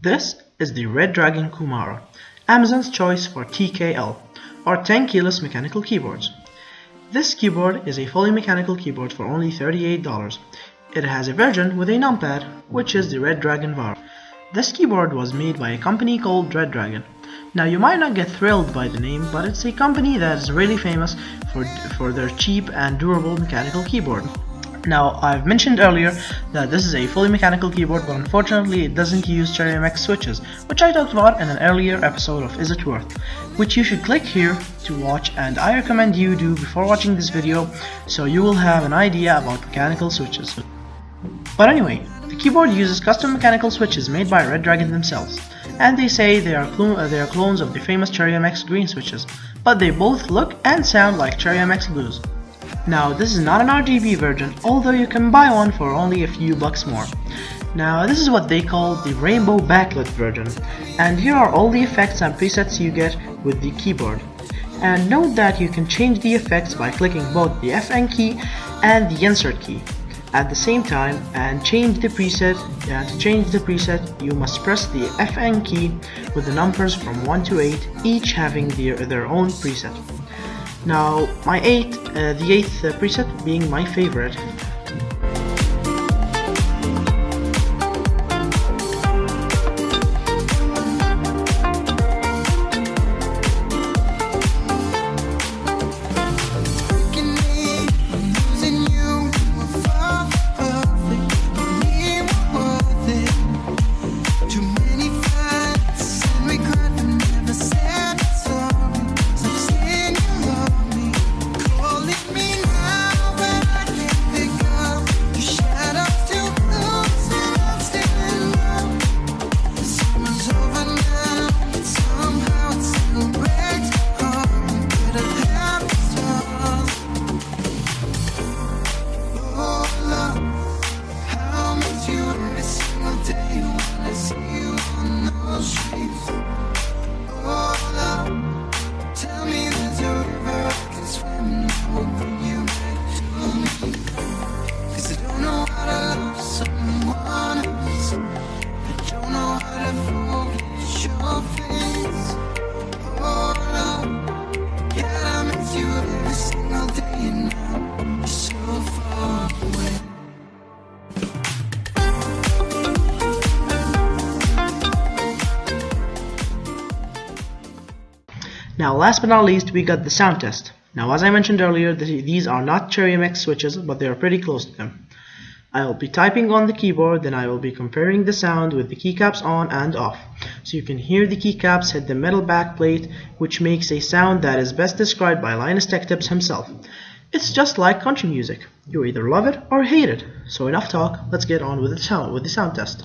This is the Red Dragon Kumara, Amazon's choice for TKL, or tankless mechanical keyboards. This keyboard is a fully mechanical keyboard for only $38. It has a version with a numpad, which is the Red Dragon Vara. This keyboard was made by a company called Red Dragon. Now you might not get thrilled by the name, but it's a company that is really famous for their cheap and durable mechanical keyboard. Now, I've mentioned earlier that this is a fully mechanical keyboard, but unfortunately it doesn't use Cherry MX switches, which I talked about in an earlier episode of Is It Worth, which you should click here to watch, and I recommend you do before watching this video, so you will have an idea about mechanical switches. But anyway, the keyboard uses custom mechanical switches made by Red Dragon themselves, and they say they are clones of the famous Cherry MX green switches, but they both look and sound like Cherry MX blues. Now, this is not an RGB version, although you can buy one for only a few bucks more. Now, this is what they call the rainbow backlit version, and here are all the effects and presets you get with the keyboard. And note that you can change the effects by clicking both the FN key and the insert key at the same time, and change the preset. To change the preset, you must press the FN key with the numbers from 1 to 8, each having their own preset. Now, the eighth preset being my favorite. Now, last but not least, we got the sound test. Now, as I mentioned earlier, these are not Cherry MX switches, but they are pretty close to them. I will be typing on the keyboard, then I will be comparing the sound with the keycaps on and off. So you can hear the keycaps hit the metal backplate, which makes a sound that is best described by Linus Tech Tips himself. It's just like country music. You either love it or hate it. So enough talk, let's get on with the sound test.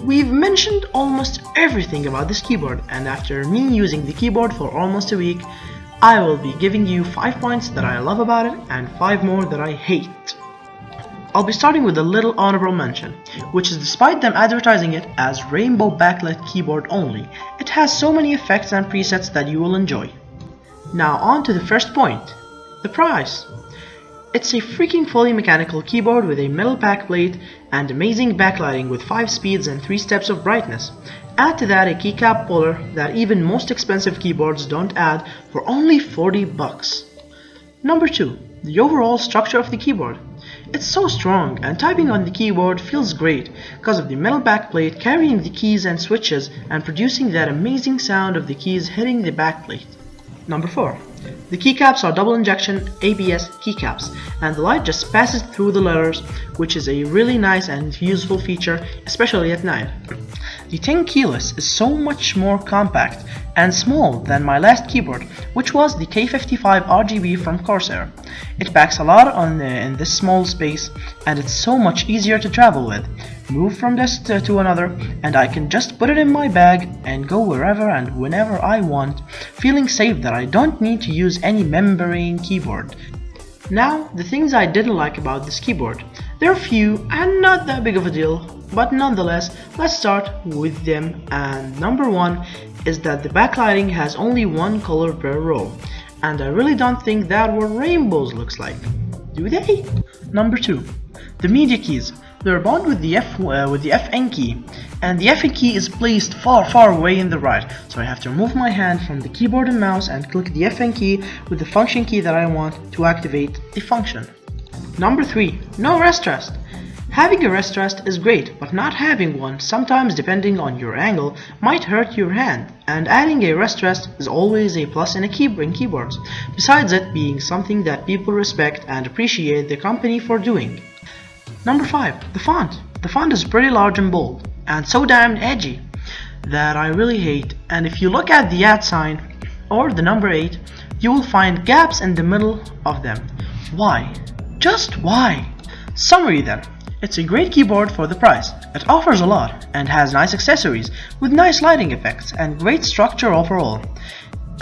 We've mentioned almost everything about this keyboard, and after me using the keyboard for almost a week, I will be giving you 5 points that I love about it and 5 more that I hate. I'll be starting with a little honorable mention, which is despite them advertising it as rainbow backlit keyboard only, it has so many effects and presets that you will enjoy. Now on to the first point, the price. It's a freaking fully mechanical keyboard with a metal backplate and amazing backlighting with 5 speeds and 3 steps of brightness. Add to that a keycap puller that even most expensive keyboards don't add for only 40 bucks. Number 2. The overall structure of the keyboard. It's so strong and typing on the keyboard feels great because of the metal backplate carrying the keys and switches and producing that amazing sound of the keys hitting the backplate. Number 4. The keycaps are double injection ABS keycaps and the light just passes through the letters, which is a really nice and useful feature, especially at night. The 10 keyless is so much more compact and small than my last keyboard, which was the K55 RGB from Corsair. It packs a lot in this small space and it's so much easier to travel with. Move from this to another and I can just put it in my bag and go wherever and whenever I want, feeling safe that I don't need to use any membrane keyboard. Now, the things I didn't like about this keyboard. There are few and not that big of a deal, but nonetheless, let's start with them. And number 1 is that the backlighting has only one color per row, and I really don't think that what rainbows looks like. Do they? Number 2, the media keys. They're bound with the FN key, and the FN key is placed far away in the right, so I have to remove my hand from the keyboard and mouse and click the FN key with the function key that I want to activate the function. Number 3, no rest rest. Having a rest rest is great, but not having one, sometimes depending on your angle, might hurt your hand, and adding a rest rest is always a plus in keyboards, besides it being something that people respect and appreciate the company for doing. Number 5, the font. The font is pretty large and bold, and so damn edgy, that I really hate, and if you look at the @ sign, or the number 8, you will find gaps in the middle of them. Why? Just why? Summary then. It's a great keyboard for the price. It offers a lot and has nice accessories with nice lighting effects and great structure overall.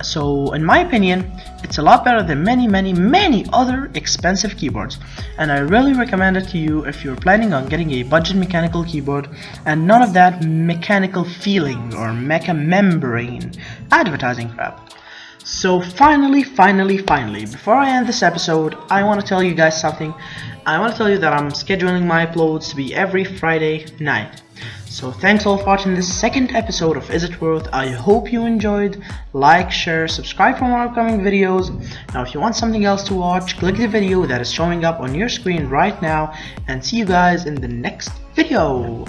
So in my opinion, it's a lot better than many other expensive keyboards, and I really recommend it to you if you're planning on getting a budget mechanical keyboard and none of that mechanical feeling or mecha membrane advertising crap. So finally, before I end this episode, I want to tell you guys something. I want to tell you that I'm scheduling my uploads to be every Friday night. So thanks all for watching this second episode of Is It Worth? I hope you enjoyed. Like, share, subscribe for more upcoming videos. Now if you want something else to watch, click the video that is showing up on your screen right now, and see you guys in the next video.